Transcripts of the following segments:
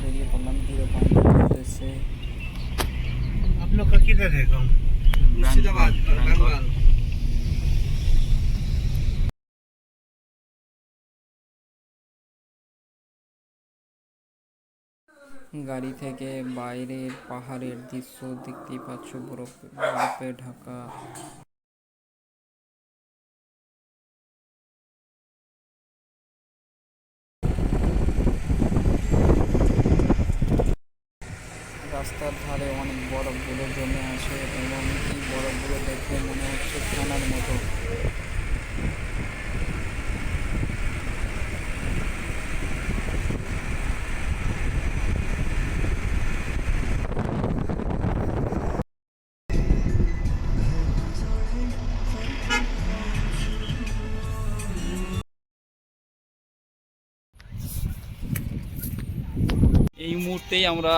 বেরিয়ে পড়লাম 0 পয়েন্টের উদ্দেশ্যে। आप लोग का किधर है गाँव? मुर्शिदाबाद, बंगाल। গাড়ি থেকে বাইরের পাহাড়ের দৃশ্য দেখতেই পাচ্ছ, বরফে ঢাকা। রাস্তার ধারে অনেক বরফগুলো জমে আছে এবং এই বরফগুলো দেখে মনে হচ্ছে ফেনার মতো। এই মুহূর্তেই আমরা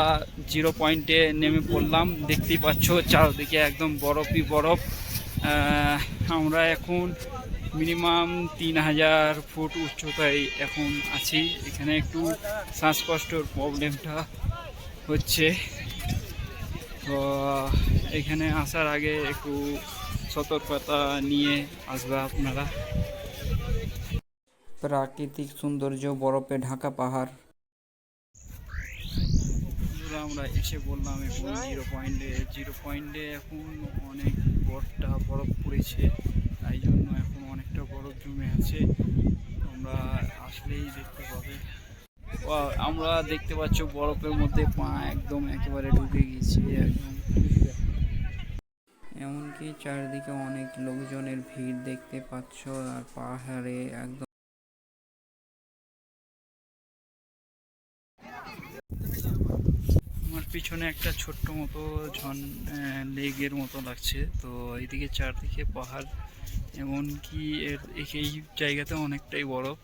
0 পয়েন্টে নেমে পড়লাম। দেখতেই পাচ্ছ চারদিকে একদম বরফই বরফ। আমরা এখন মিনিমাম 3000 ফুট উচ্চতায় এখন আছি। এখানে একটু শ্বাসকষ্টর প্রবলেমটা হচ্ছে, তো এখানে আসার আগে একটু সতর্কতা নিয়ে আসবে আপনারা। প্রাকৃতিক সৌন্দর্য, বরফে ঢাকা পাহাড়। আমরা এসে বললাম এখন 0 পয়েন্টে এখন অনেক বরফ পড়েছে, তাই জন্য এখন অনেকটা বরফ জমে আছে। আমরা আসলেই দেখতে পাবে। আমরা দেখতে পাচ্ছ বরফের মধ্যে পা একদম একেবারে ঢুকে গেছে একদম। এমনকি চারিদিকে অনেক লোকজনের ভিড় দেখতে পাচ্ছ, আর পাহাড়ে একদম আমার পিছনে একটা ছোট্ট মতো লেগের মতো লাগছে। তো এইদিকে চারদিকে পাহাড়, এমনকি এই জায়গাতে অনেকটাই বরফ।